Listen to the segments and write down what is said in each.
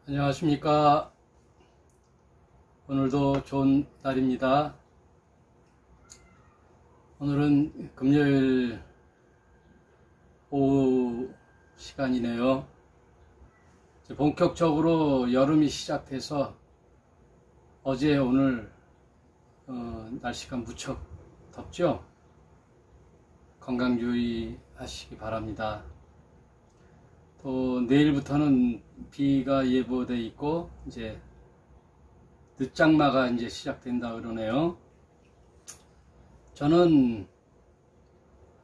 안녕하십니까. 오늘도 좋은 날입니다. 오늘은 금요일 오후 시간이네요. 이제 본격적으로 여름이 시작돼서 어제 오늘 날씨가 무척 덥죠. 건강 유의하시기 바랍니다. 또 내일부터는 비가 예보돼 있고 이제 늦장마가 이제 시작된다 그러네요. 저는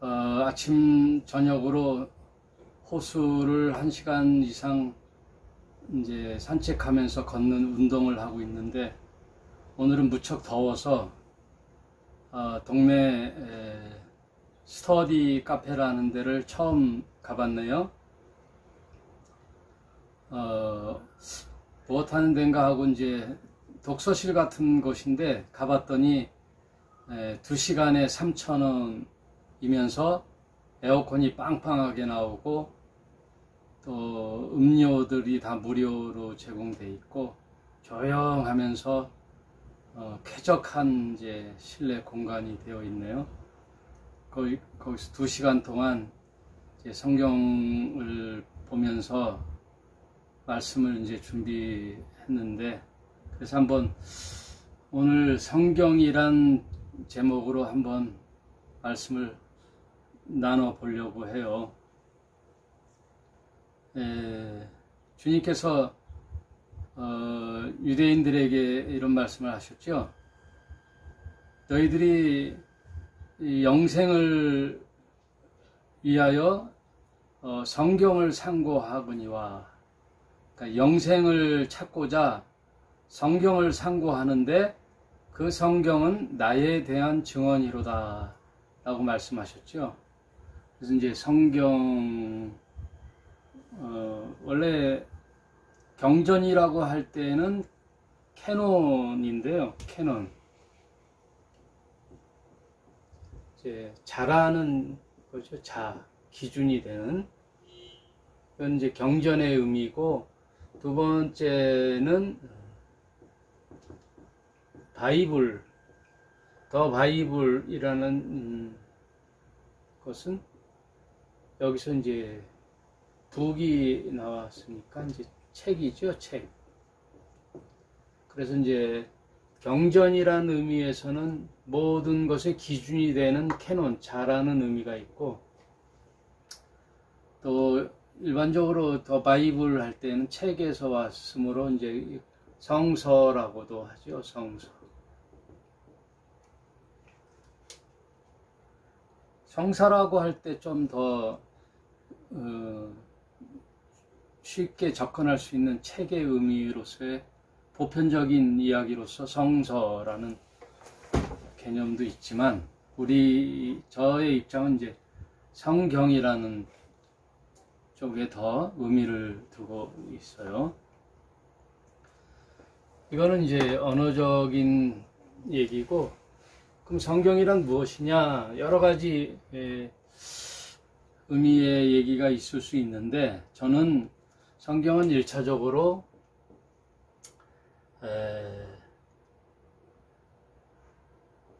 아침 저녁으로 호수를 1시간 이상 이제 산책하면서 걷는 운동을 하고 있는데, 오늘은 무척 더워서 동네 스터디 카페라는 데를 처음 가봤네요. 무엇 하는 데인가 하고 이제 독서실 같은 곳인데 가봤더니 2시간에 3,000원이면서 에어컨이 빵빵하게 나오고 또 음료들이 다 무료로 제공돼 있고 조용하면서 쾌적한 이제 실내 공간이 되어 있네요. 거기서 2시간 동안 이제 성경을 보면서 말씀을 이제 준비했는데, 그래서 한번 오늘 성경이란 제목으로 한번 말씀을 나눠 보려고 해요. 주님께서 유대인들에게 이런 말씀을 하셨죠. 너희들이 영생을 위하여 성경을 상고하거니와, 그러니까 영생을 찾고자 성경을 상고하는데 그 성경은 나에 대한 증언이로다 라고 말씀하셨죠. 그래서 이제 성경 원래 경전이라고 할 때는 캐논인데요. 캐논, 이제 자라는 거죠. 기준이 되는, 그건 이제 경전의 의미고, 두 번째는 바이블, 더 바이블이라는 것은 여기서 이제 북이 나왔으니까 이제 책이죠, 책. 그래서 이제 경전이라는 의미에서는 모든 것의 기준이 되는 캐논, 자라는 의미가 있고, 또 일반적으로 더 바이블 할 때는 책에서 왔으므로 이제 성서라고도 하죠. 성서. 성서라고 할 때 좀 더 쉽게 접근할 수 있는 책의 의미로서의 보편적인 이야기로서 성서라는 개념도 있지만, 저의 입장은 이제 성경이라는 쪽에 더 의미를 두고 있어요. 이거는 이제 언어적인 얘기고, 그럼 성경이란 무엇이냐, 여러 가지 의미의 얘기가 있을 수 있는데, 저는 성경은 1차적으로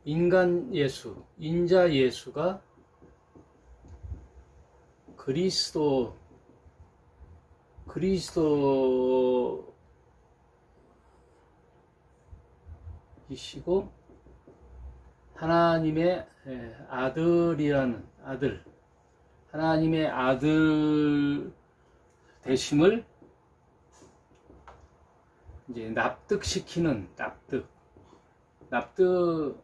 인간 예수, 인자 예수가 그리스도이시고 하나님의 하나님의 아들 되심을 이제 납득시키는, 납득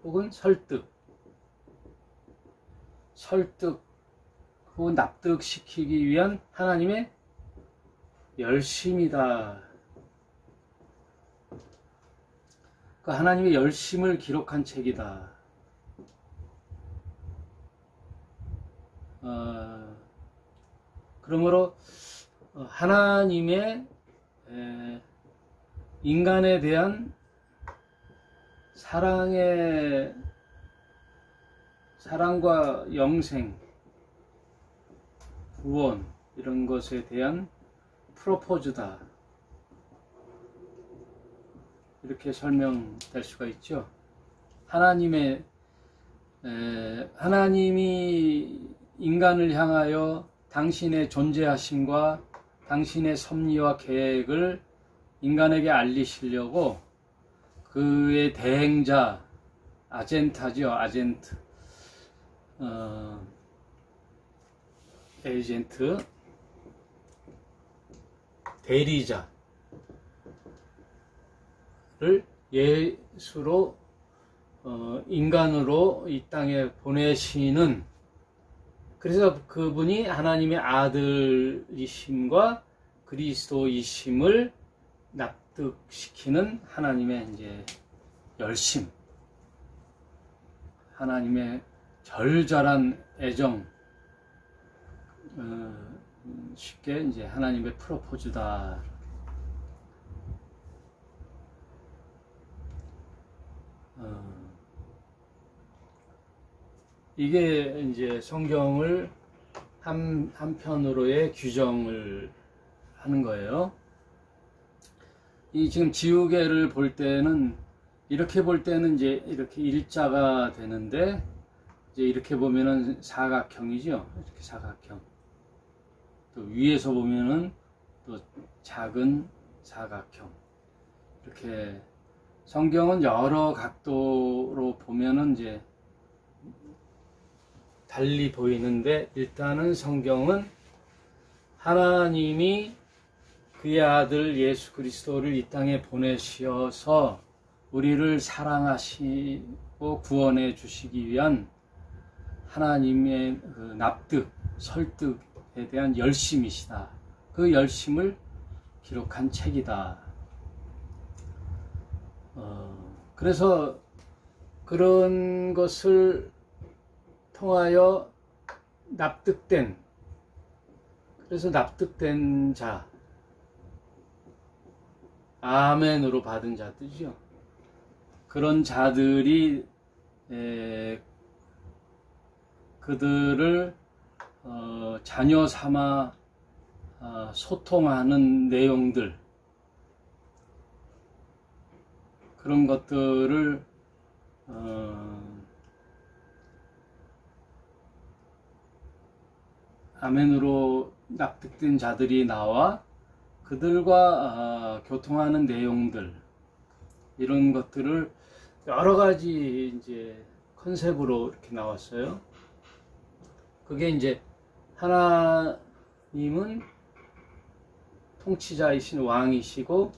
혹은 설득 혹은 납득시키기 위한 하나님의 열심이다. 그 하나님의 열심을 기록한 책이다. 그러므로 하나님의 인간에 대한 사랑과 영생, 구원, 이런 것에 대한 프로포즈다. 이렇게 설명될 수가 있죠. 하나님이 인간을 향하여 당신의 존재하심과 당신의 섭리와 계획을 인간에게 알리시려고 그의 대행자, 아젠타죠. 에이전트, 대리자를 예수로 인간으로 이 땅에 보내시는, 그래서 그분이 하나님의 아들이심과 그리스도이심을 납득시키는 하나님의 이제 열심, 하나님의 절절한 애정, 쉽게 이제 하나님의 프로포즈다. 이게 이제 성경을 한편으로의 규정을 하는 거예요. 이 지금 지우개를 볼 때는, 이렇게 볼 때는 이제 이렇게 일자가 되는데, 이제 이렇게 보면은 사각형이죠. 이렇게 사각형. 또 위에서 보면은 또 작은 사각형. 이렇게 성경은 여러 각도로 보면은 이제 달리 보이는데, 일단은 성경은 하나님이 그의 아들 예수 그리스도를 이 땅에 보내셔서 우리를 사랑하시고 구원해 주시기 위한 하나님의 그 납득, 설득에 대한 열심이시다. 그 열심을 기록한 책이다. 그래서 그런 것을 통하여 그래서 납득된 자, 아멘으로 받은 자들이죠. 그런 자들이 그들을 자녀 삼아 소통하는 내용들, 그런 것들을 아멘으로 납득된 자들이 나와 그들과 교통하는 내용들, 이런 것들을 여러 가지 이제 컨셉으로 이렇게 나왔어요. 그게 이제 하나님은 통치자이신 왕이시고,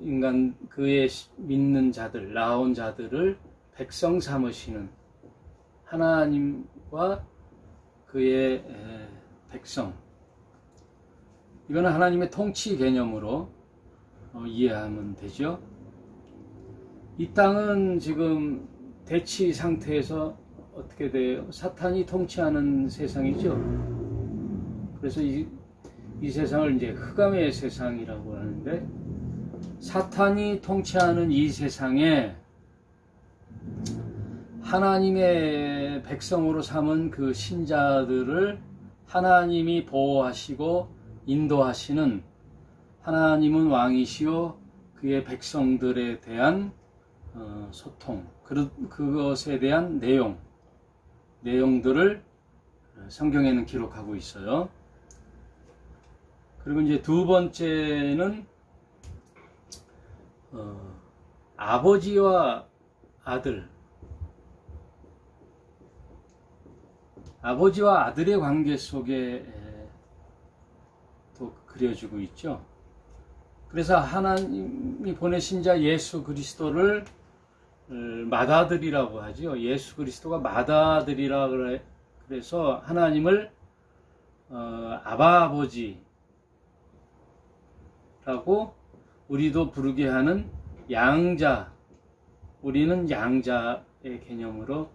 인간 그의 믿는 자들, 나온 자들을 백성 삼으시는 하나님과 그의 백성, 이거는 하나님의 통치 개념으로 이해하면 되죠. 이 땅은 지금 대치 상태에서 어떻게 돼요? 사탄이 통치하는 세상이죠. 그래서 이 세상을 이제 흑암의 세상이라고 하는데, 사탄이 통치하는 이 세상에 하나님의 백성으로 삼은 그 신자들을 하나님이 보호하시고 인도하시는, 하나님은 왕이시오 그의 백성들에 대한 소통, 그것에 대한 내용들을 성경에는 기록하고 있어요. 그리고 이제 두 번째는 아버지와 아들의 관계 속에 또 그려지고 있죠. 그래서 하나님이 보내신 자 예수 그리스도를 맏아들이라고 하죠. 예수 그리스도가 맏아들이라 그래서 하나님을 아바 아버지라고 우리도 부르게 하는 양자, 우리는 양자의 개념으로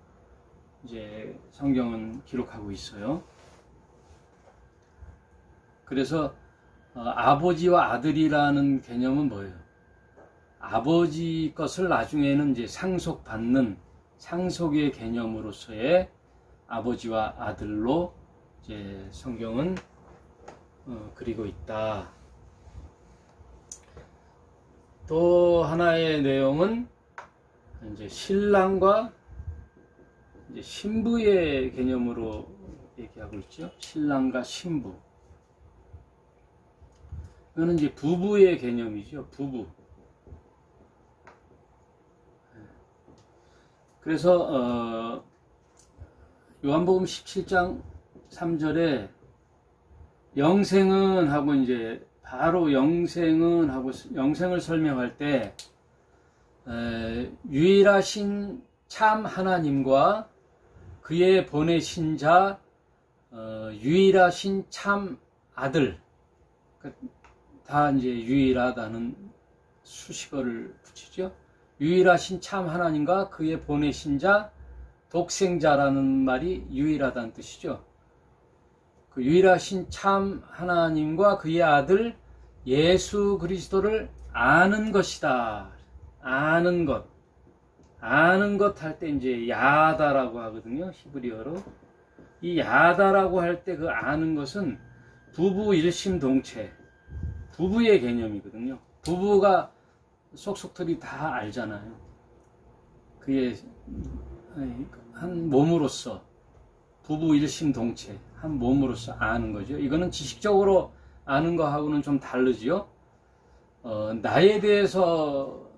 이제 성경은 기록하고 있어요. 그래서 아버지와 아들이라는 개념은 뭐예요? 아버지 것을 나중에는 이제 상속받는 상속의 개념으로서의 아버지와 아들로 이제 성경은 그리고 있다. 또 하나의 내용은 이제 신랑과 이제 신부의 개념으로 얘기하고 있죠. 신랑과 신부. 이거는 이제 부부의 개념이죠. 부부. 그래서 요한복음 17장 3절에 영생은 하고 이제 바로 영생은 하고 영생을 설명할 때 유일하신 참 하나님과 그의 보내신 자 유일하신 참 아들 다 이제 유일하다는 수식어를 붙이죠. 유일하신 참 하나님과 그의 보내신 자 독생자라는 말이 유일하다는 뜻이죠. 그 유일하신 참 하나님과 그의 아들 예수 그리스도를 아는 것이다. 아는 것. 아는 것 할 때 이제 야다라고 하거든요. 히브리어로. 이 야다라고 할 때 그 아는 것은 부부 일심동체. 부부의 개념이거든요. 부부가 속속들이 다 알잖아요. 그의 한 몸으로서 부부 일심동체 한 몸으로서 아는 거죠. 이거는 지식적으로 아는 거하고는 좀 다르지요. 나에 대해서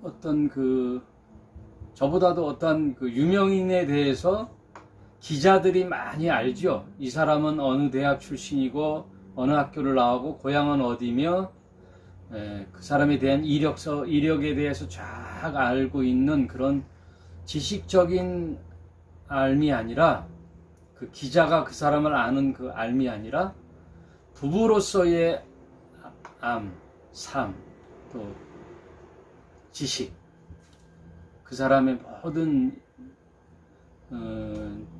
어떤 저보다도 어떤 유명인에 대해서 기자들이 많이 알죠. 이 사람은 어느 대학 출신이고 어느 학교를 나오고 고향은 어디며 그 사람에 대한 이력에 대해서 쫙 알고 있는 그런 지식적인 알미 아니라 그 기자가 그 사람을 아는 그 알미 아니라 부부로서의 삶, 또 지식, 그 사람의 모든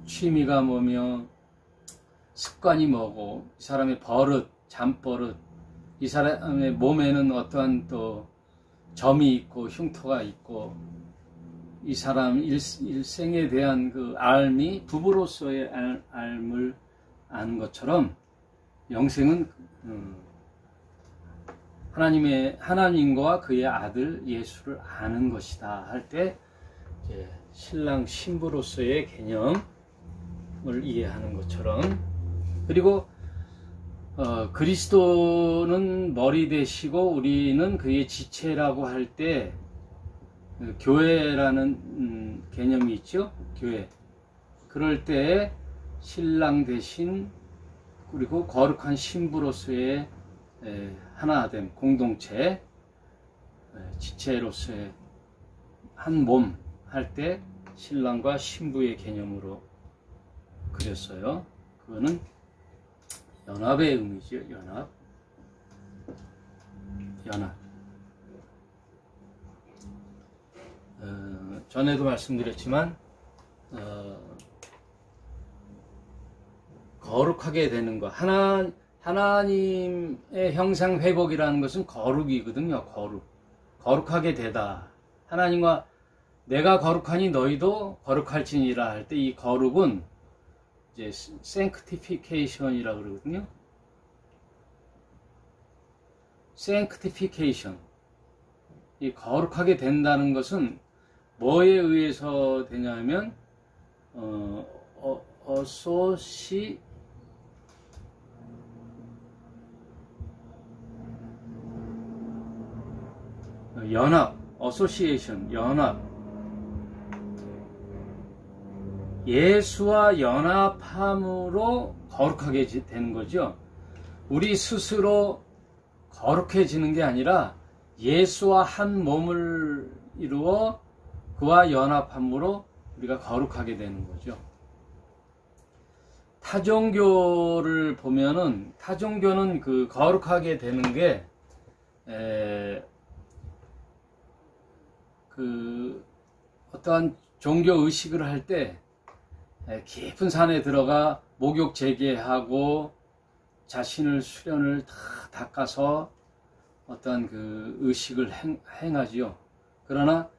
취미가 뭐며 습관이 뭐고 이 사람의 버릇, 잠버릇, 이 사람의 몸에는 어떠한 또 점이 있고 흉터가 있고 이 사람 일생에 대한 그 알미, 부부로서의 알을 아는 것처럼 영생은 하나님과 그의 아들 예수를 아는 것이다 할 때 신랑 신부로서의 개념을 이해하는 것처럼, 그리고 그리스도는 머리 되시고 우리는 그의 지체라고 할 때 교회라는 개념이 있죠. 교회. 그럴 때 신랑 대신 그리고 거룩한 신부로서의 하나됨, 공동체, 지체로서의 한 몸 할 때 신랑과 신부의 개념으로 그렸어요. 그거는 연합의 의미죠. 연합. 전에도 말씀드렸지만 거룩하게 되는 것, 하나님의 형상 회복이라는 것은 거룩이거든요. 거룩하게 되다. 하나님과 내가 거룩하니 너희도 거룩할지니라 할 때 이 거룩은 이제 sanctification이라고 그러거든요. sanctification. 이 거룩하게 된다는 것은 뭐에 의해서 되냐면 연합. 예수와 연합함으로 거룩하게 되는 거죠. 우리 스스로 거룩해지는 게 아니라 예수와 한 몸을 이루어 그와 연합함으로 우리가 거룩하게 되는 거죠. 타종교를 보면은 타종교는 그 거룩하게 되는 게 어떠한 종교 의식을 할 때 깊은 산에 들어가 목욕 재개하고 자신을 수련을 다 닦아서 어떠한 그 의식을 행하지요. 그러나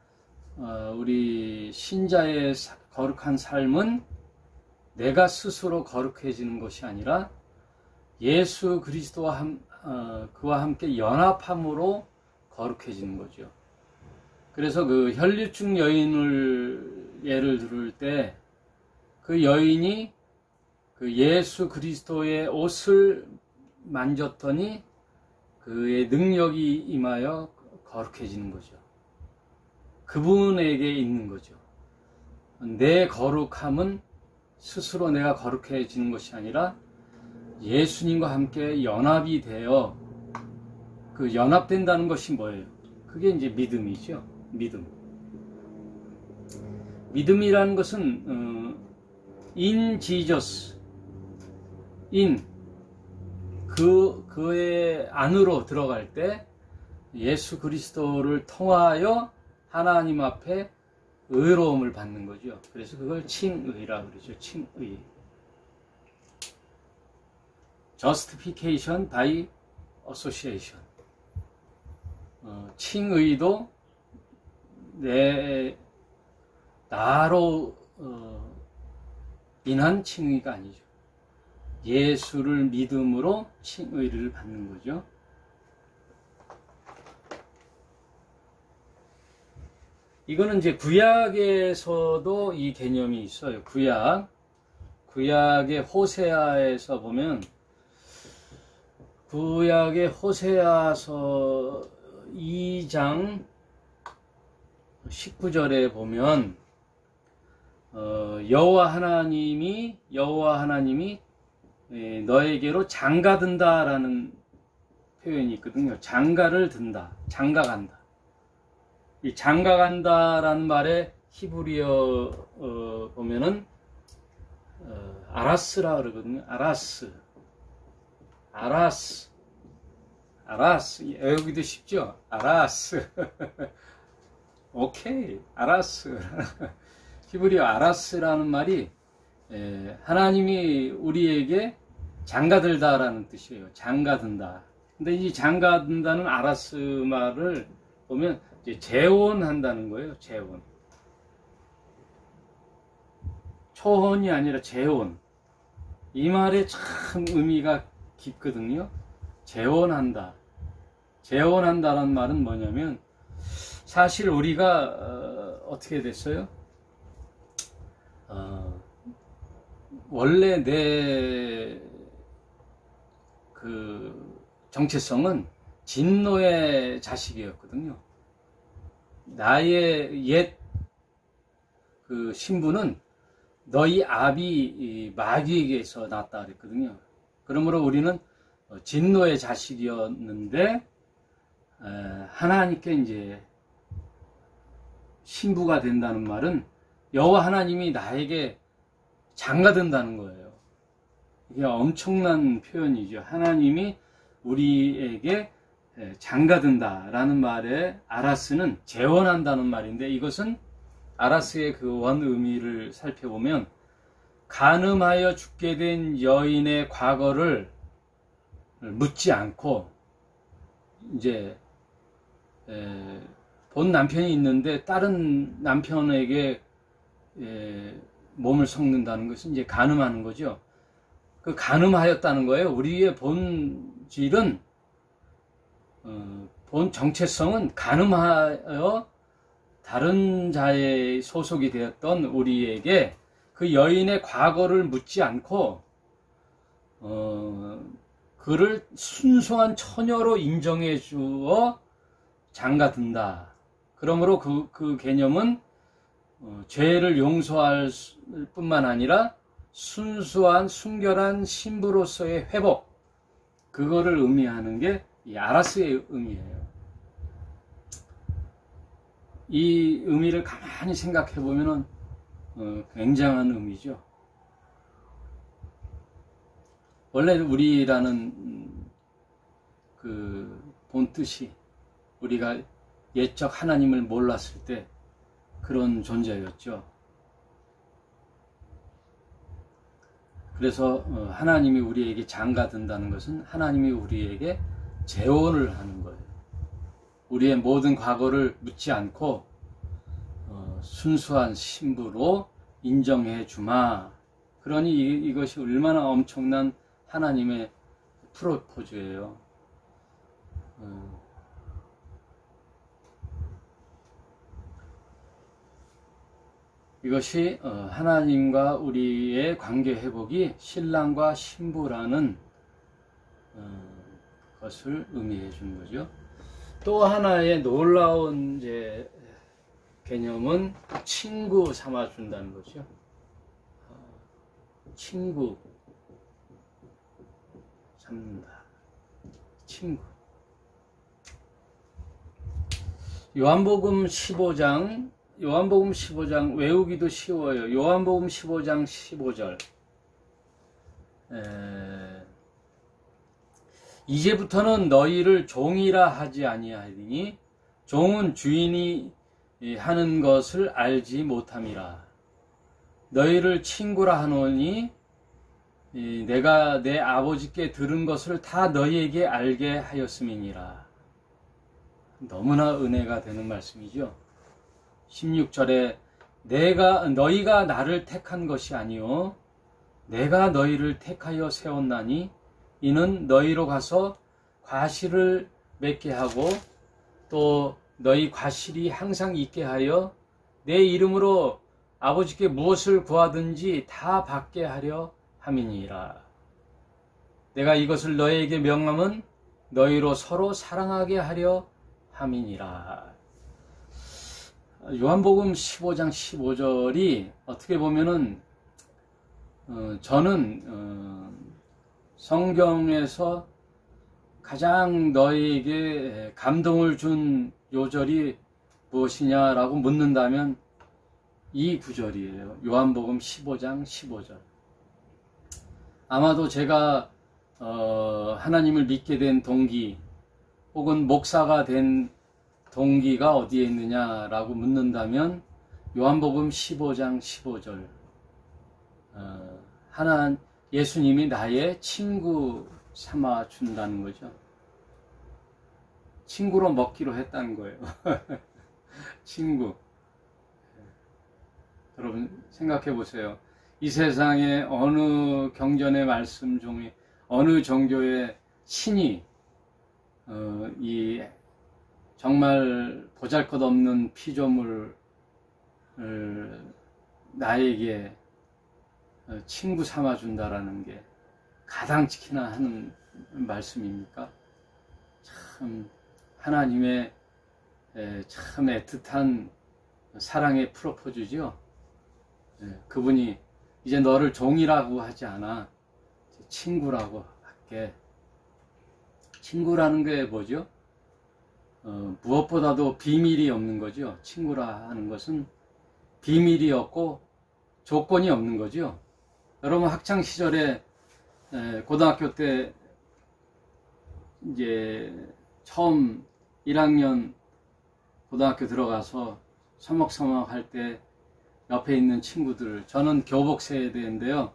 우리 신자의 거룩한 삶은 내가 스스로 거룩해지는 것이 아니라 예수 그리스도와 그와 함께 연합함으로 거룩해지는 거죠. 그래서 그 혈류증 여인을 예를 들을 때 그 여인이 그 예수 그리스도의 옷을 만졌더니 그의 능력이 임하여 거룩해지는 거죠. 그분에게 있는 거죠. 내 거룩함은 스스로 내가 거룩해지는 것이 아니라 예수님과 함께 연합이 되어 그 연합된다는 것이 뭐예요? 그게 이제 믿음이죠. 믿음이라는 것은 in Jesus, 그의 안으로 들어갈 때 예수 그리스도를 통하여 하나님 앞에 의로움을 받는 거죠. 그래서 그걸 칭의라고 그러죠. 칭의. Justification by association. 칭의도 나로 인한 칭의가 아니죠. 예수를 믿음으로 칭의를 받는 거죠. 이거는 이제 구약에서도 이 개념이 있어요. 구약의 호세아에서 보면, 구약의 호세아서 2장 19절에 보면 여호와 하나님이 너에게로 장가든다라는 표현이 있거든요. 장가를 든다, 장가간다. 이 장가간다라는 말에 히브리어 보면은 아라스라 그러거든요. 아라스. 여기도 쉽죠? 아라스. 오케이, 아라스. 히브리어 아라스라는 말이 하나님이 우리에게 장가들다라는 뜻이에요. 장가든다. 근데 이 장가든다는 아라스 말을 보면 이제 재혼한다는 거예요. 재혼. 초혼이 아니라 재혼. 이 말에 참 의미가 깊거든요. 재혼한다. 재혼한다는 말은 뭐냐면, 사실 우리가 어떻게 됐어요? 원래 내 그 정체성은 진노의 자식이었거든요. 나의 옛 그 신분은 너희 아비 마귀에게서 났다 그랬거든요. 그러므로 우리는 진노의 자식이었는데 하나님께 이제 신부가 된다는 말은 여호와 하나님이 나에게 장가든다는 거예요. 이게 엄청난 표현이죠. 하나님이 우리에게 장가든다라는 말에 아라스는 재혼한다는 말인데, 이것은 아라스의 그 원 의미를 살펴보면 간음하여 죽게 된 여인의 과거를 묻지 않고, 이제 본 남편이 있는데 다른 남편에게 몸을 섞는다는 것은 이제 간음하는 거죠. 그 간음하였다는 거예요. 우리의 본질은 본 정체성은 간음하여 다른 자의 소속이 되었던 우리에게 그 여인의 과거를 묻지 않고 그를 순수한 처녀로 인정해 주어 장가든다. 그러므로 그 개념은 죄를 용서할 뿐만 아니라 순수한 순결한 신부로서의 회복, 그거를 의미하는 게 이 아라스의 의미예요. 이 의미를 가만히 생각해 보면은 굉장한 의미죠. 원래 우리라는 그 본뜻이 우리가 옛적 하나님을 몰랐을 때 그런 존재였죠. 그래서 하나님이 우리에게 장가든다는 것은 하나님이 우리에게 재혼을 하는 거예요. 우리의 모든 과거를 묻지 않고 순수한 신부로 인정해 주마. 그러니 이것이 얼마나 엄청난 하나님의 프로포즈예요. 이것이 하나님과 우리의 관계 회복이 신랑과 신부라는 것을 의미해 주는 거죠. 또 하나의 놀라운 이제 개념은 친구 삼아 준다는 거죠. 친구 삼는다. 친구. 요한복음 15장 외우기도 쉬워요. 요한복음 15장 15절. 이제부터는 너희를 종이라 하지 아니하리니 종은 주인이 하는 것을 알지 못함이라. 너희를 친구라 하노니 내가 내 아버지께 들은 것을 다 너희에게 알게 하였음이니라. 너무나 은혜가 되는 말씀이죠. 16절에 너희가 나를 택한 것이 아니요 내가 너희를 택하여 세웠나니 이는 너희로 가서 과실을 맺게 하고 또 너희 과실이 항상 있게 하여 내 이름으로 아버지께 무엇을 구하든지 다 받게 하려 함이니라. 내가 이것을 너희에게 명함은 너희로 서로 사랑하게 하려 함이니라. 요한복음 15장 15절이 어떻게 보면은 저는 성경에서 가장 너희에게 감동을 준 요절이 무엇이냐라고 묻는다면 이 구절이에요. 요한복음 15장 15절. 아마도 제가 하나님을 믿게 된 동기 혹은 목사가 된 동기가 어디에 있느냐라고 묻는다면 요한복음 15장 15절. 예수님이 나의 친구 삼아 준다는 거죠. 친구로 먹기로 했다는 거예요. 친구. 여러분 생각해 보세요. 이 세상에 어느 경전의 말씀 중에 어느 종교의 신이 이 정말 보잘것없는 피조물을 나에게 친구 삼아 준다라는 게 가당치키나 하는 말씀입니까? 참 하나님의 참 애틋한 사랑의 프로포즈죠. 그분이 이제 너를 종이라고 하지 않아 친구라고 할게. 친구라는 게 뭐죠? 무엇보다도 비밀이 없는 거죠. 친구라 하는 것은 비밀이 없고 조건이 없는 거죠. 여러분 학창 시절에 고등학교 때 이제 처음 1학년 고등학교 들어가서 서먹서먹 할 때 옆에 있는 친구들, 저는 교복 세대인데요.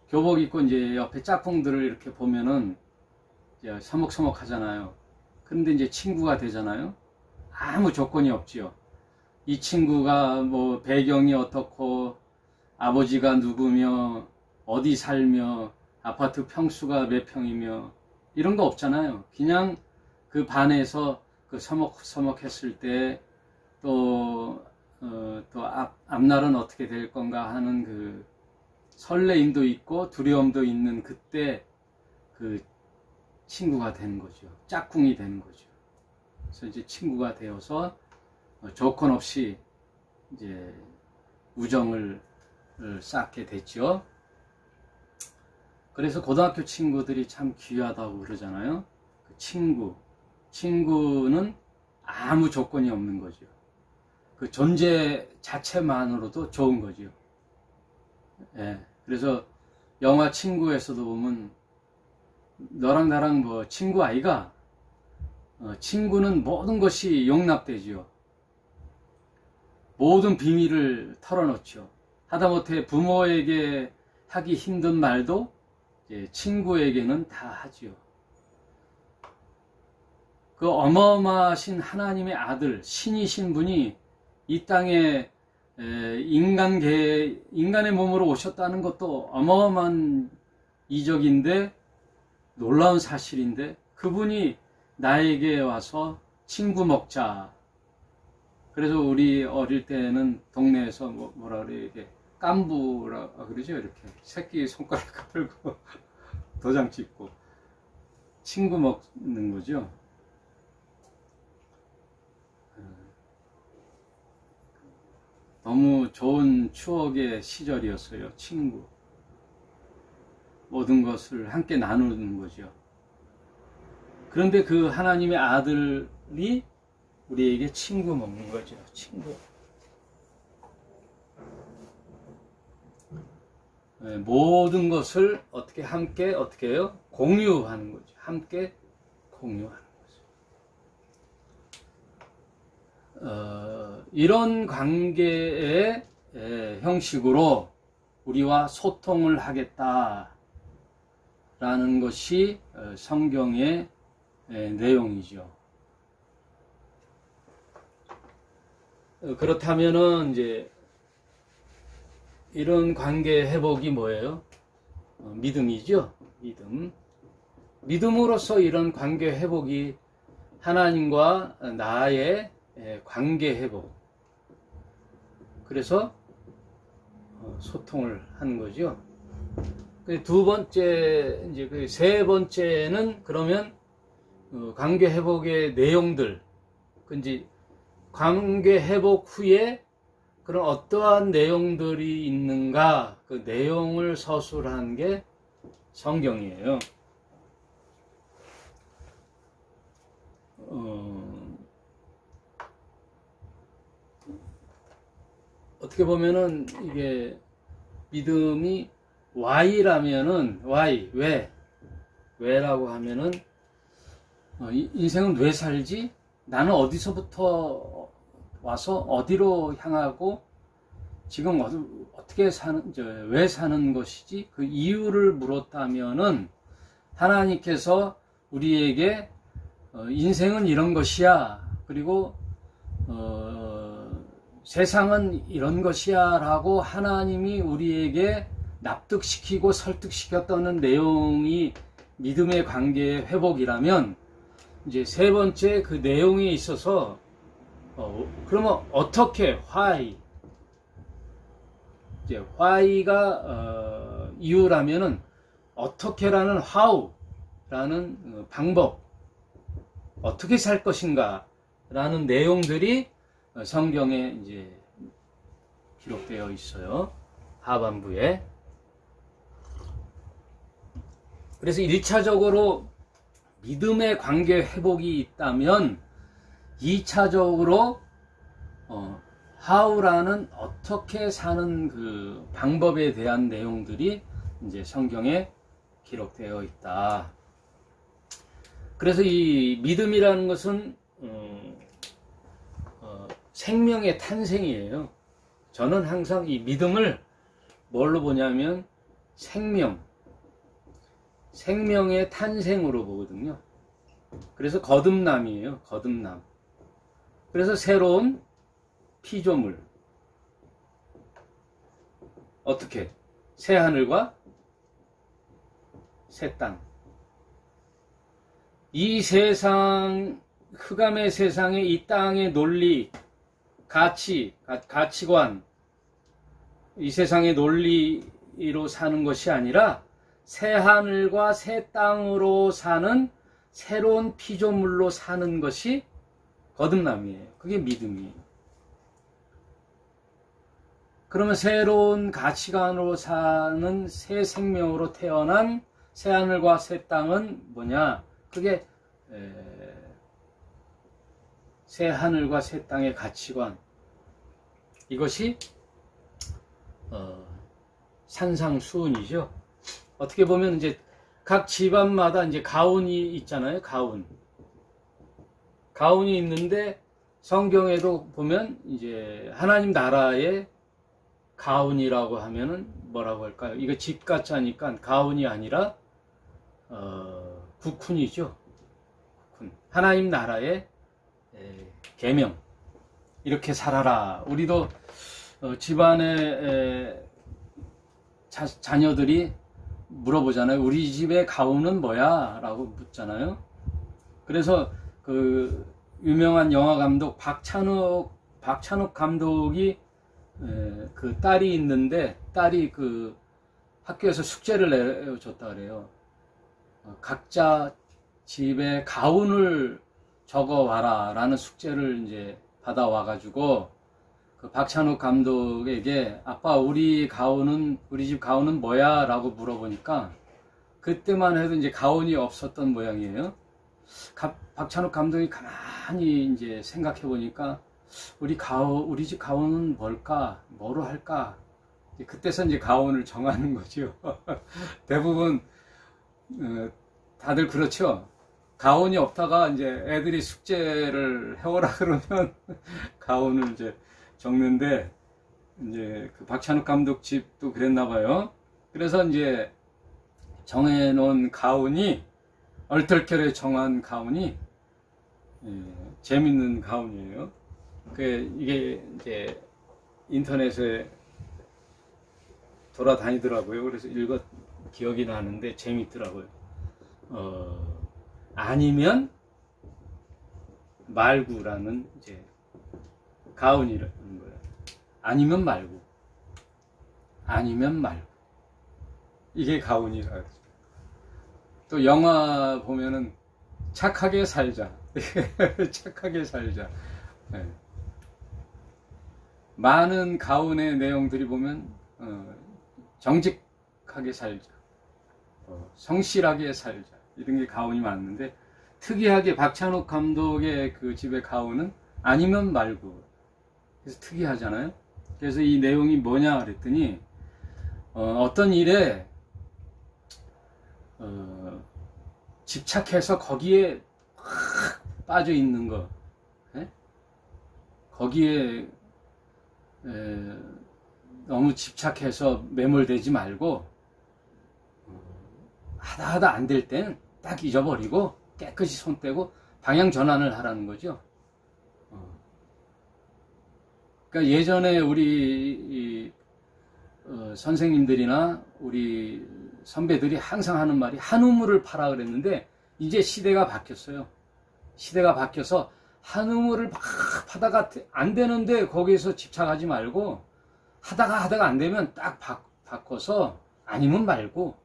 교복 입고 이제 옆에 짝꿍들을 이렇게 보면은 이제 서먹서먹 하잖아요. 그런데 이제 친구가 되잖아요. 아무 조건이 없지요. 이 친구가 뭐 배경이 어떻고 아버지가 누구며 어디 살며 아파트 평수가 몇 평이며 이런 거 없잖아요. 그냥 그 반에서 그 서먹서먹 했을 때 또 앞날은 어떻게 될 건가 하는 그 설레임도 있고 두려움도 있는 그때 그 친구가 되는 거죠. 짝꿍이 되는 거죠. 그래서 이제 친구가 되어서 조건 없이 이제 우정을 쌓게 됐죠. 그래서 고등학교 친구들이 참 귀하다고 그러잖아요. 그 친구는 아무 조건이 없는 거죠. 그 존재 자체만으로도 좋은 거죠. 예. 그래서 영화 친구에서도 보면 너랑 나랑 뭐 친구 아이가 친구는 모든 것이 용납되지요. 모든 비밀을 털어놓죠. 하다못해 부모에게 하기 힘든 말도 친구에게는 다 하지요. 그 어마어마하신 하나님의 아들, 신이신 분이 이 땅에 인간의 몸으로 오셨다는 것도 어마어마한 이적인데, 놀라운 사실인데, 그분이 나에게 와서 친구 먹자, 그래서 우리 어릴 때는 동네에서 뭐라 그래, 이게 깐부라 그러죠. 이렇게 새끼 손가락 걸고 도장 찍고 친구 먹는 거죠. 너무 좋은 추억의 시절이었어요. 친구. 모든 것을 함께 나누는 거죠. 그런데 그 하나님의 아들이 우리에게 친구 먹는 거죠. 친구. 모든 것을 함께 어떻게 해요? 공유하는 거죠. 함께 공유하는 거죠. 이런 관계의 형식으로 우리와 소통을 하겠다라는 것이 성경의 내용이죠. 그렇다면은 이제 이런 관계 회복이 뭐예요? 믿음이죠. 믿음으로써 이런 관계 회복이 하나님과 나의 관계 회복. 그래서 소통을 하는 거죠. 두 번째, 이제 세 번째는 그러면 관계 회복의 내용들, 이제 관계 회복 후에 그런 어떠한 내용들이 있는가, 그 내용을 서술한 게 성경이에요. 어떻게 보면은 이게 믿음이 Y라면은 왜라고 하면은 인생은 왜 살지? 나는 어디서부터 와서 어디로 향하고 지금 어떻게 왜 사는 것이지? 그 이유를 물었다면은 하나님께서 우리에게 인생은 이런 것이야. 그리고 세상은 이런 것이야 라고 하나님이 우리에게 납득시키고 설득시켰다는 내용이 믿음의 관계의 회복이라면 이제 세 번째 그 내용에 있어서 그러면 어떻게 이제 why가 이유라면은 어떻게라는 how라는 방법, 어떻게 살 것인가 라는 내용들이 성경에 이제 기록되어 있어요. 하반부에. 그래서 1차적으로 믿음의 관계 회복이 있다면 2차적으로 how라는 어떻게 사는 그 방법에 대한 내용들이 이제 성경에 기록되어 있다. 그래서 이 믿음이라는 것은 생명의 탄생이에요. 저는 항상 이 믿음을 뭘로 보냐면 생명의 탄생으로 보거든요. 그래서 거듭남이에요. 거듭남. 그래서 새로운 피조물. 어떻게? 새 하늘과 새 땅. 이 세상, 흑암의 세상에 이 땅의 논리, 가치관, 이 세상의 논리로 사는 것이 아니라 새 하늘과 새 땅으로 사는 새로운 피조물로 사는 것이 거듭남이에요. 그게 믿음이에요. 그러면 새로운 가치관으로 사는 새 생명으로 태어난 새 하늘과 새 땅은 뭐냐? 그게 새 하늘과 새 땅의 가치관. 이것이 산상수훈이죠. 어떻게 보면 이제 각 집안마다 이제 가훈이 있잖아요. 가훈이 있는데 성경에도 보면 이제 하나님 나라의 가훈이라고 하면은 뭐라고 할까요? 이거 집 같이 하니까 가훈이 아니라 국훈이죠. 국훈. 하나님 나라의 계명. 이렇게 살아라. 우리도 집안의 자녀들이 물어보잖아요. 우리 집의 가훈은 뭐야? 라고 묻잖아요. 그래서 그 유명한 영화 감독 박찬욱 박찬욱 감독이 그 딸이 있는데 딸이 그 학교에서 숙제를 내줬다 그래요. 각자 집에 가운을 적어 와라 라는 숙제를 이제 받아와 가지고 그 박찬욱 감독에게 아빠 우리 집 가운은 뭐야? 라고 물어보니까 그때만 해도 이제 가운이 없었던 모양이에요. 박찬욱 감독이 가만히 이제 생각해 보니까 우리 집 가운은 뭘까? 뭐로 할까? 그때서 이제 가운을 정하는 거죠. 대부분 다들 그렇죠. 가운이 없다가 이제 애들이 숙제를 해오라 그러면 가운을 이제 적는데 이제 그 박찬욱 감독 집도 그랬나 봐요. 그래서 이제 정해놓은 가운이 얼떨결에 정한 가운이 재밌는 가운이에요. 이게 이제 인터넷에 돌아다니더라고요. 그래서 기억이 나는데 재밌더라고요. 아니면 말고라는 이제 가운이라는 거예요. 아니면 말고. 이게 가운이라. 또 영화 보면은 착하게 살자. 착하게 살자. 네. 많은 가운의 내용들이 보면 정직하게 살자. 성실하게 살자. 이런 게 가운이 많은데 특이하게 박찬욱 감독의 그 집의 가운은 아니면 말고. 그래서 특이하잖아요. 그래서 이 내용이 뭐냐 그랬더니 어떤 일에 집착해서 거기에 확 빠져 있는 거, 예? 거기에 너무 집착해서 매몰되지 말고 하다 안 될 땐 딱 잊어버리고 깨끗이 손 떼고 방향 전환을 하라는 거죠. 그러니까 예전에 우리 선생님들이나 우리 선배들이 항상 하는 말이 한 우물을 파라 그랬는데 이제 시대가 바뀌었어요. 시대가 바뀌어서 한 우물을 막 파다가 안 되는데 거기에서 집착하지 말고 하다가 안 되면 딱 바꿔서 아니면 말고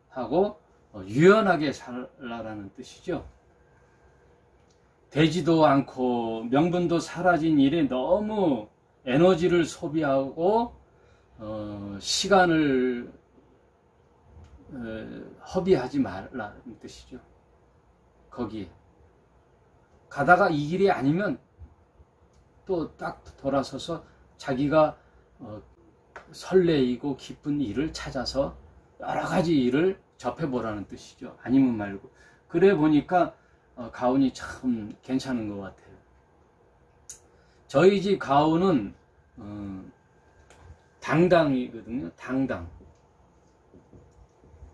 하고 유연하게 살라라는 뜻이죠. 되지도 않고 명분도 사라진 일에 너무 에너지를 소비하고 시간을 허비하지 말라는 뜻이죠. 거기에 가다가 이 길이 아니면 또 딱 돌아서서 자기가 설레이고 기쁜 일을 찾아서 여러 가지 일을 접해보라는 뜻이죠. 아니면 말고. 그래 보니까 가운이 참 괜찮은 것 같아요. 저희 집 가운은 당당이거든요.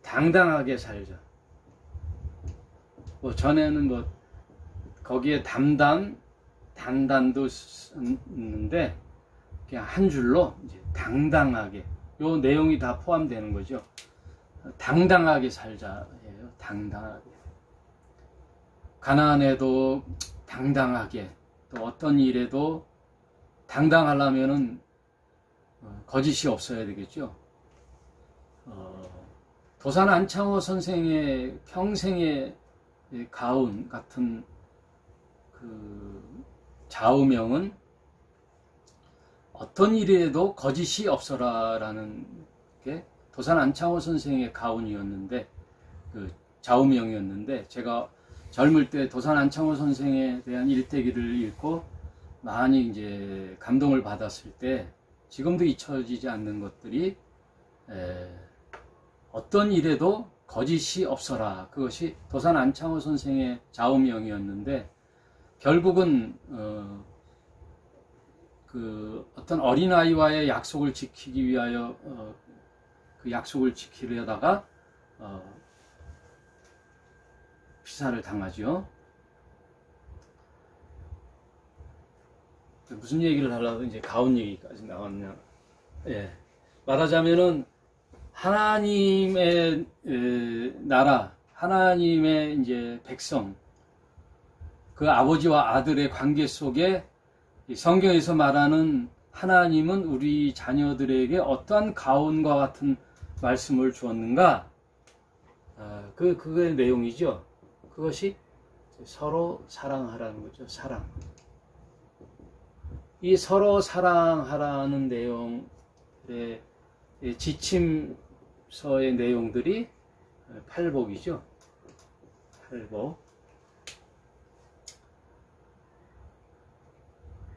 당당하게 살자. 뭐 전에는 뭐 거기에 단단도 있는데 그냥 한 줄로 이제 당당하게 요 내용이 다 포함되는 거죠. 당당하게 살자예요. 당당하게. 가난해도 당당하게, 또 어떤 일에도 당당하려면은 거짓이 없어야 되겠죠. 도산 안창호 선생의 평생의 가운 같은 그 좌우명은 어떤 일에도 거짓이 없어라라는 게 도산 안창호 선생의 가운이었는데, 그 좌우명이었는데, 제가 젊을 때 도산 안창호 선생에 대한 일대기를 읽고 많이 이제 감동을 받았을 때 지금도 잊혀지지 않는 것들이 어떤 일에도 거짓이 없어라. 그것이 도산 안창호 선생의 좌우명이었는데 결국은 그 어떤 어린아이와의 약속을 지키기 위하여 그 약속을 지키려다가 피살을 당하죠. 무슨 얘기를 하려고 이제 가운 얘기까지 나왔냐. 예. 말하자면은 하나님의 나라, 하나님의 이제 백성, 그 아버지와 아들의 관계 속에 이 성경에서 말하는 하나님은 우리 자녀들에게 어떠한 가온과 같은 말씀을 주었는가? 그의 내용이죠. 그것이 서로 사랑하라는 거죠. 사랑. 이 서로 사랑하라는 내용의 지침서의 내용들이 팔복이죠. 팔복.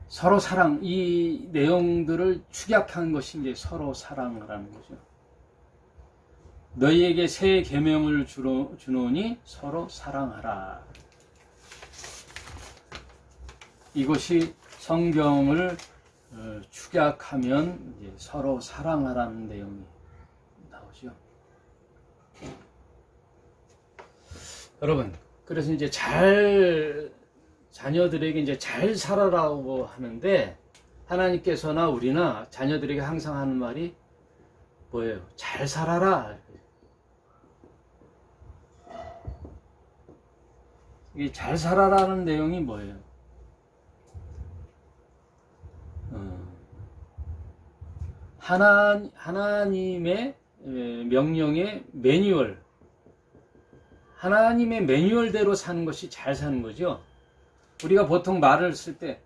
서로 사랑, 이 내용들을 축약한 것이 이제 서로 사랑하라는 거죠. 너희에게 새 계명을 주노니 서로 사랑하라. 이것이 성경을 축약하면 이제 서로 사랑하라는 내용이 나오죠. 여러분, 그래서 이제 자녀들에게 이제 잘 살아라고 하는데, 하나님께서나 우리나 자녀들에게 항상 하는 말이 뭐예요? 잘 살아라. 이 잘 살아라는 내용이 뭐예요? 하나님의 명령의 매뉴얼, 하나님의 매뉴얼대로 사는 것이 잘 사는 거죠. 우리가 보통 말을 쓸 때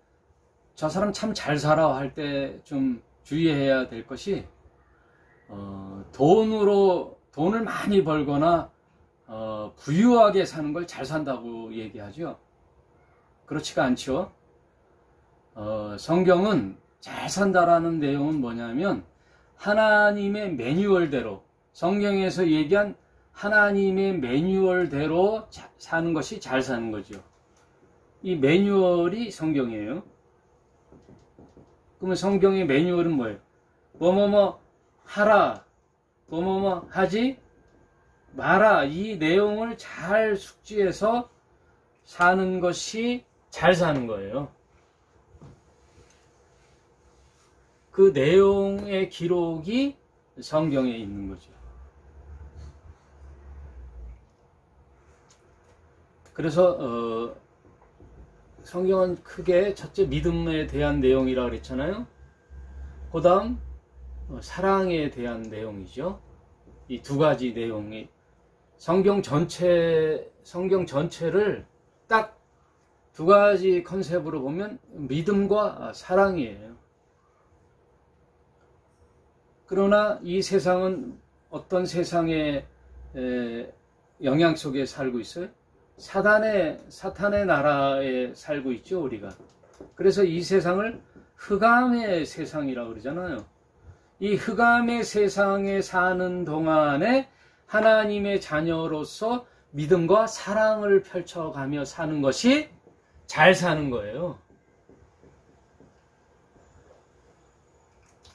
저 사람 참 잘 살아 할 때 좀 주의해야 될 것이 돈을 많이 벌거나 부유하게 사는 걸 잘 산다고 얘기하죠. 그렇지가 않죠. 성경은 잘 산다라는 내용은 뭐냐면 하나님의 매뉴얼대로, 성경에서 얘기한 하나님의 매뉴얼대로 사는 것이 잘 사는 거죠. 이 매뉴얼이 성경이에요. 그러면 성경의 매뉴얼은 뭐예요? 뭐뭐뭐 하라, 뭐뭐뭐 하지 마라. 이 내용을 잘 숙지해서 사는 것이 잘 사는 거예요. 그 내용의 기록이 성경에 있는 거죠. 그래서 성경은 크게 첫째 믿음에 대한 내용이라고 그랬잖아요. 그 다음 사랑에 대한 내용이죠. 이 두 가지 내용이 성경 전체를 딱 두 가지 컨셉으로 보면 믿음과 사랑이에요. 그러나 이 세상은 어떤 세상의 영향 속에 살고 있어요? 사탄의 나라에 살고 있죠, 우리가. 그래서 이 세상을 흑암의 세상이라고 그러잖아요. 이 흑암의 세상에 사는 동안에 하나님의 자녀로서 믿음과 사랑을 펼쳐가며 사는 것이 잘 사는 거예요.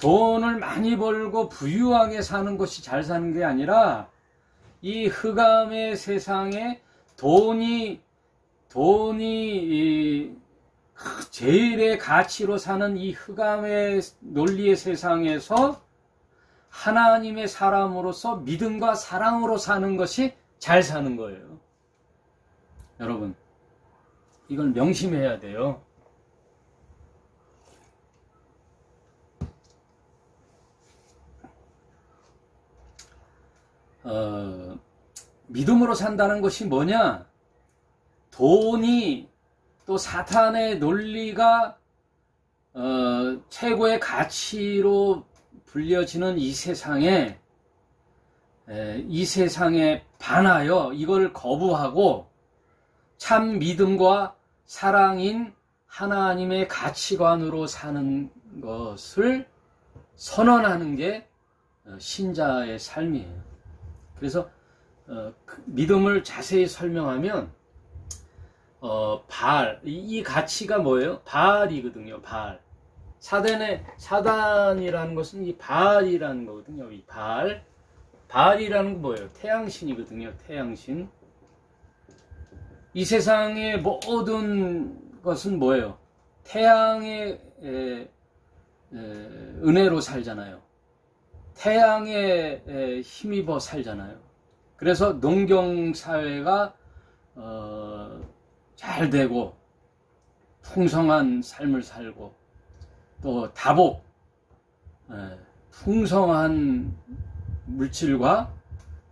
돈을 많이 벌고 부유하게 사는 것이 잘 사는 게 아니라 이 흑암의 세상에 돈이 제일의 가치로 사는 이 흑암의 논리의 세상에서 하나님의 사람으로서 믿음과 사랑으로 사는 것이 잘 사는 거예요. 여러분, 이걸 명심해야 돼요. 믿음으로 산다는 것이 뭐냐? 돈이 또 사탄의 논리가 최고의 가치로 불려지는 이 세상에 반하여 이걸 거부하고 참 믿음과 사랑인 하나님의 가치관으로 사는 것을 선언하는 게 신자의 삶이에요. 그래서 믿음을 자세히 설명하면 이 가치가 뭐예요? 바알이거든요. 바알. 사단이라는 것은 이 바알이라는 거거든요. 이 바알이라는 건 뭐예요? 태양신이거든요. 태양신. 이 세상의 모든 것은 뭐예요? 태양의 은혜로 살잖아요. 태양에 힘입어 살잖아요. 그래서 농경사회가 잘 되고 풍성한 삶을 살고 또 다복, 풍성한 물질과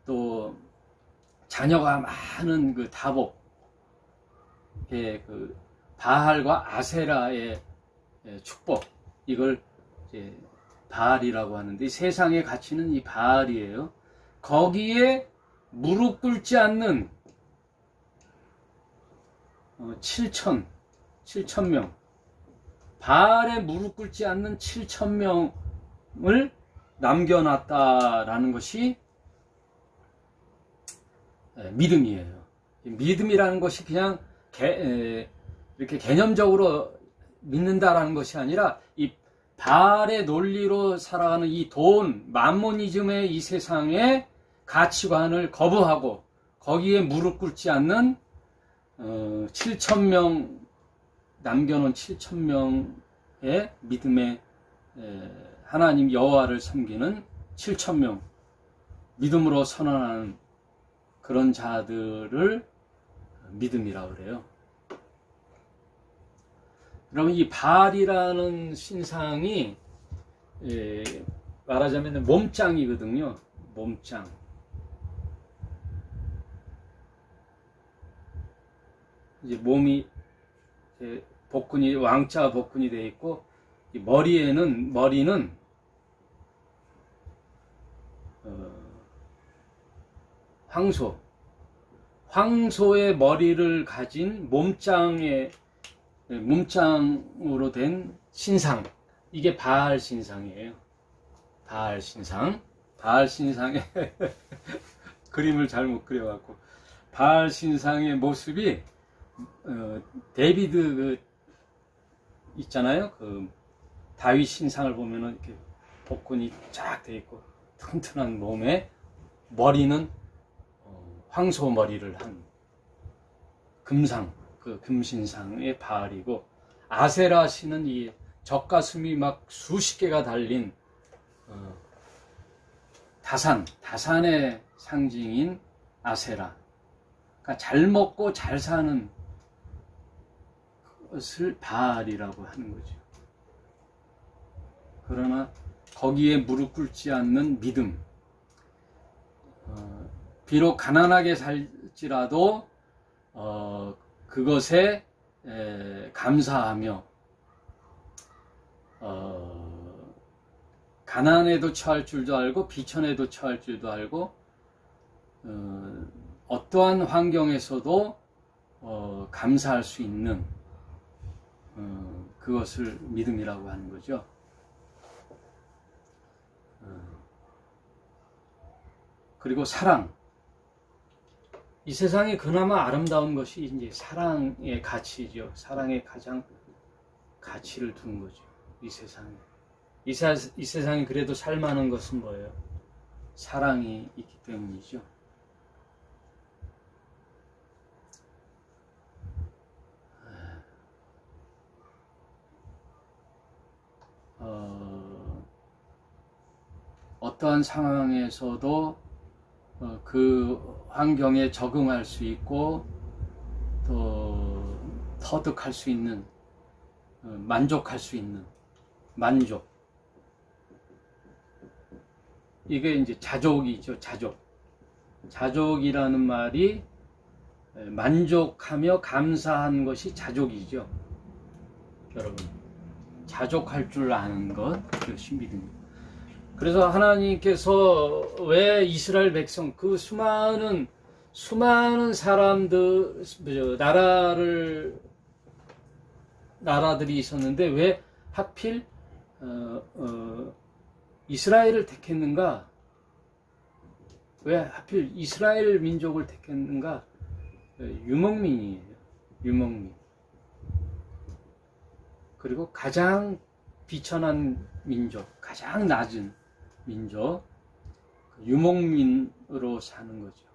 또 자녀가 많은 그 다복, 그 바알과 아세라의 축복, 이걸 이제 바알이라고 하는데, 이 세상의 가치는 이 바알이에요. 거기에 무릎 꿇지 않는 7,000명, 바알에 무릎 꿇지 않는 7,000명을 남겨놨다라는 것이 믿음이에요. 믿음이라는 것이 그냥 이렇게 개념적으로 믿는다라는 것이 아니라, 이 바알의 논리로 살아가는 이 돈, 만모니즘의 이 세상의 가치관을 거부하고 거기에 무릎 꿇지 않는 7,000명, 남겨놓은 7,000명의 믿음의 하나님 여호와를 섬기는 7,000명, 믿음으로 선언하는 그런 자들을 믿음이라고 그래요. 그러면 이 바알이라는 신상이 말하자면 몸짱이거든요. 몸짱. 이제 몸이 복근이, 왕자 복근이 되어 있고, 이 머리는 황소의 머리를 가진 몸짱으로 된 신상, 이게 바알 신상이에요. 바알 신상의 그림을 잘못 그려갖고, 바알 신상의 모습이 데비드 있잖아요. 그 다윗 신상을 보면은 이렇게 복근이 쫙 돼 있고 튼튼한 몸에 머리는 황소 머리를 한 금상, 그 금신상의 바알이고, 아세라 신은 이 젖가슴이 막 수십 개가 달린 다산의 상징인 아세라. 그러니까 잘 먹고 잘 사는 것을 바알이라고 하는 거죠. 그러나 거기에 무릎 꿇지 않는 믿음, 비록 가난하게 살지라도 그것에 감사하며, 가난에도 처할 줄도 알고 비천에도 처할 줄도 알고, 어떠한 환경에서도 감사할 수 있는 그것을 믿음이라고 하는 거죠. 그리고 사랑. 이 세상에 그나마 아름다운 것이 이제 사랑의 가치죠. 사랑의 가장 가치를 둔 거죠. 이 세상에. 이 세상에 그래도 살만한 것은 뭐예요? 사랑이 있기 때문이죠. 어떠한 상황에서도 그 환경에 적응할 수 있고 또 터득할 수 있는, 만족할 수 있는 만족, 이게 이제 자족이죠. 자족이라는 말이 만족하며 감사한 것이 자족이죠. 여러분, 자족할 줄 아는 것, 그것이 믿음입니다. 그래서 하나님께서 왜 이스라엘 백성, 그 수많은 사람들, 나라들이 있었는데 왜 하필 이스라엘을 택했는가? 왜 하필 이스라엘 민족을 택했는가? 유목민이에요. 유목민. 그리고 가장 비천한 민족, 가장 낮은 민족, 유목민으로 사는 거죠.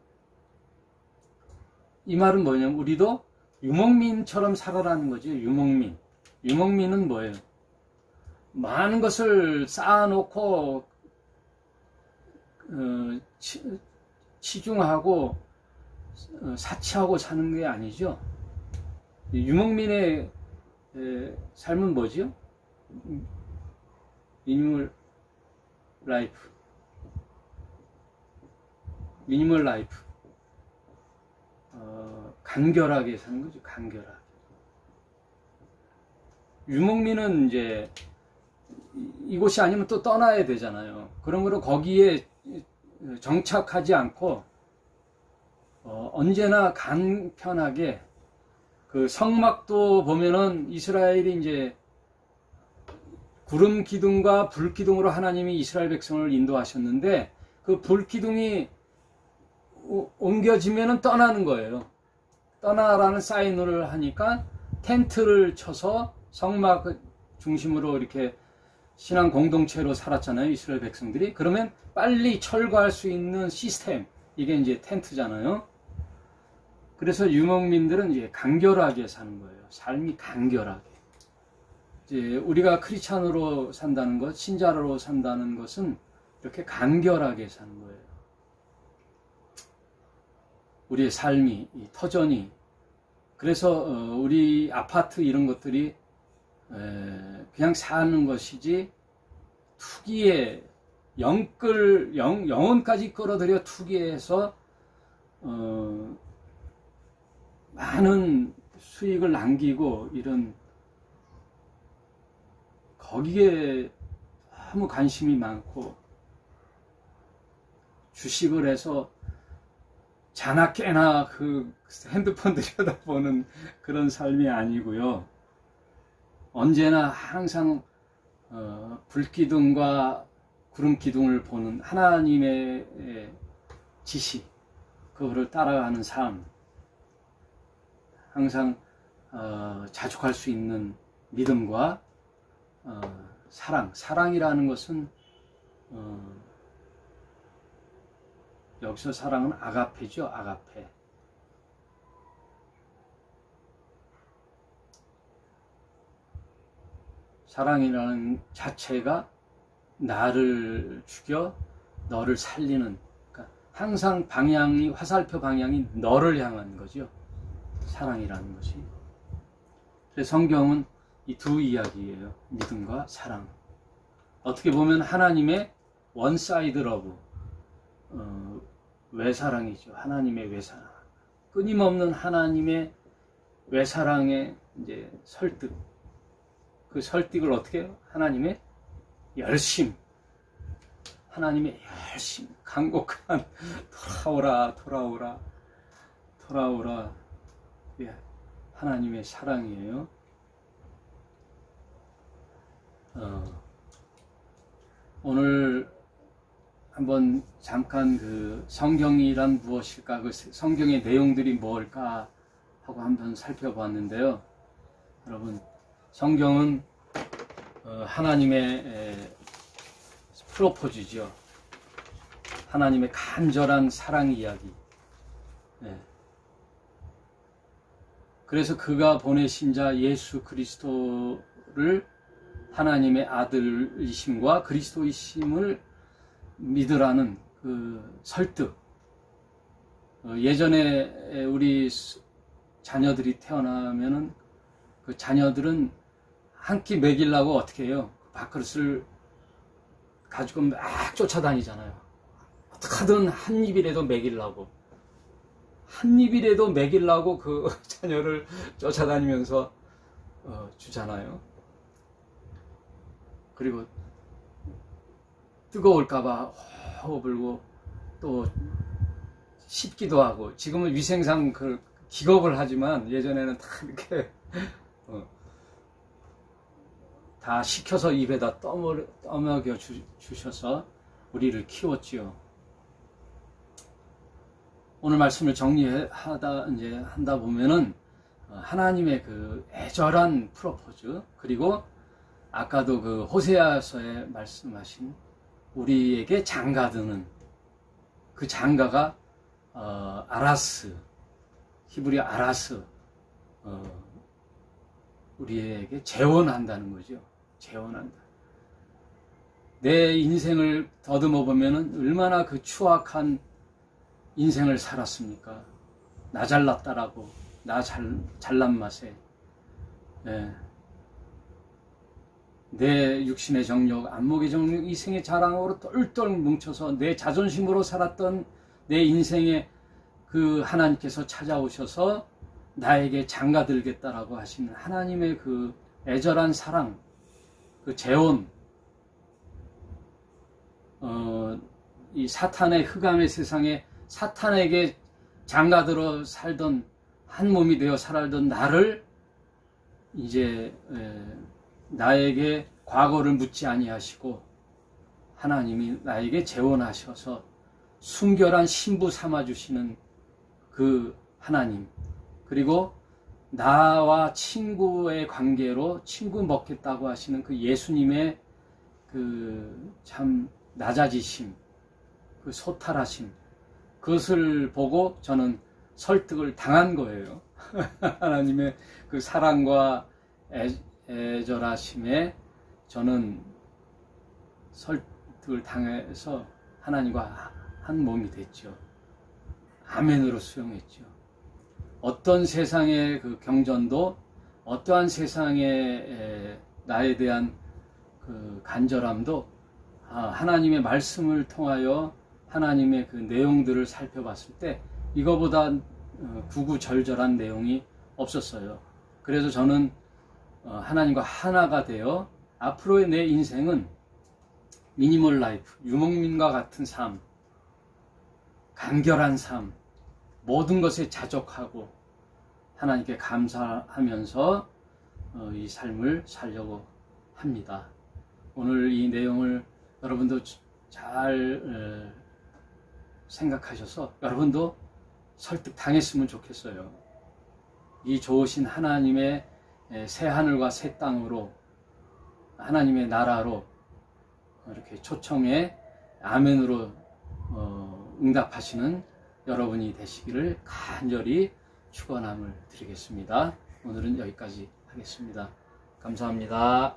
이 말은 뭐냐면 우리도 유목민처럼 살아라는 거죠. 유목민. 유목민은 뭐예요? 많은 것을 쌓아놓고 치중하고 사치하고 사는 게 아니죠. 유목민의 삶은 뭐지요? 미니멀 라이프. 미니멀 라이프. 간결하게 사는 거죠. 간결하게. 유목민은 이제 이곳이 아니면 또 떠나야 되잖아요. 그러므로 거기에 정착하지 않고 언제나 간편하게, 그 성막도 보면은 이스라엘이 이제 구름 기둥과 불 기둥으로 하나님이 이스라엘 백성을 인도하셨는데, 그 불 기둥이 옮겨지면은 떠나는 거예요. 떠나라는 사인을 하니까 텐트를 쳐서 성막 중심으로 이렇게 신앙 공동체로 살았잖아요, 이스라엘 백성들이. 그러면 빨리 철거할 수 있는 시스템, 이게 이제 텐트잖아요. 그래서 유목민들은 이제 간결하게 사는 거예요. 삶이 간결하게. 이제 우리가 크리스찬으로 산다는 것, 신자로 산다는 것은 이렇게 간결하게 사는 거예요. 우리의 삶이, 이 터전이. 그래서 우리 아파트 이런 것들이 그냥 사는 것이지, 투기에 영혼까지 끌어들여 투기해서 많은 수익을 남기고, 이런 거기에 너무 관심이 많고 주식을 해서 자나 깨나 그 핸드폰 들여다보는 그런 삶이 아니고요. 언제나 항상 불기둥과 구름기둥을 보는 하나님의 지시, 그거를 따라가는 삶, 항상 자족할 수 있는 믿음과 사랑이라는 것은 여기서 사랑은 아가페죠. 아가페. 사랑이라는 자체가 나를 죽여 너를 살리는, 그러니까 항상 방향이, 화살표 방향이 너를 향한 거죠. 사랑이라는 것이. 그래서 성경은 이 두 이야기예요. 믿음과 사랑. 어떻게 보면 하나님의 원사이드 러브, 외사랑이죠. 하나님의 외사랑. 끊임없는 하나님의 외사랑의 이제 설득. 그 설득을 어떻게 해요? 하나님의 열심. 하나님의 열심. 간곡한 돌아오라. 예, 하나님의 사랑이에요. 오늘 한번 잠깐 그 성경이란 무엇일까, 그 성경의 내용들이 뭘까 하고 한번 살펴봤는데요. 여러분, 성경은 하나님의 프로포즈죠. 하나님의 간절한 사랑 이야기. 네. 그래서 그가 보내신 자 예수 그리스도를 하나님의 아들이심과 그리스도이심을 믿으라는 그 설득. 예전에 우리 자녀들이 태어나면은 그 자녀들은 한 끼 먹이려고 어떻게 해요? 밥그릇을 가지고 막 쫓아다니잖아요. 어떻게든 한 입이라도 먹이려고. 한 입이라도 먹이려고 그 자녀를 쫓아다니면서 주잖아요. 그리고 뜨거울까봐 호흡 불고 또 씹기도 하고, 지금은 위생상 그 기겁을 하지만 예전에는 다 이렇게 다 식혀서 입에다 떠먹여 주셔서 우리를 키웠지요. 오늘 말씀을 정리하다 이제 한다 보면은 하나님의 그 애절한 프로포즈, 그리고 아까도 그 호세아서에 말씀하신 우리에게 장가드는 그 장가가 아라스, 히브리어 아라스, 우리에게 재혼한다는 거죠. 재혼한다. 내 인생을 더듬어 보면은 얼마나 그 추악한 인생을 살았습니까? 나 잘났다라고, 나 잘난 맛에. 네. 내 육신의 정욕, 안목의 정욕, 이생의 자랑으로 똘똘 뭉쳐서 내 자존심으로 살았던 내 인생에 그 하나님께서 찾아오셔서 나에게 장가들겠다라고 하시는 하나님의 그 애절한 사랑, 그 재혼, 이 사탄의 흑암의 세상에 사탄에게 장가들어 살던 한 몸이 되어 살던 나를 이제 나에게 과거를 묻지 아니하시고 하나님이 나에게 재혼하셔서 순결한 신부 삼아주시는 그 하나님, 그리고 나와 친구의 관계로 친구 먹겠다고 하시는 그 예수님의 그 참 낮아지심, 그 소탈하심, 그것을 보고 저는 설득을 당한 거예요. 하나님의 그 사랑과 애절하심에 저는 설득을 당해서 하나님과 한 몸이 됐죠. 아멘으로 수용했죠. 어떤 세상의 그 경전도, 어떠한 세상의 나에 대한 그 간절함도 하나님의 말씀을 통하여 하나님의 그 내용들을 살펴봤을 때 이거보다 구구절절한 내용이 없었어요. 그래서 저는 하나님과 하나가 되어 앞으로의 내 인생은 미니멀 라이프, 유목민과 같은 삶, 간결한 삶, 모든 것에 자족하고 하나님께 감사하면서 이 삶을 살려고 합니다. 오늘 이 내용을 여러분도 잘 생각하셔서 여러분도 설득당했으면 좋겠어요. 이 좋으신 하나님의 새 하늘과 새 땅으로, 하나님의 나라로 이렇게 초청해 아멘으로 응답하시는 여러분이 되시기를 간절히 축원함을 드리겠습니다. 오늘은 여기까지 하겠습니다. 감사합니다.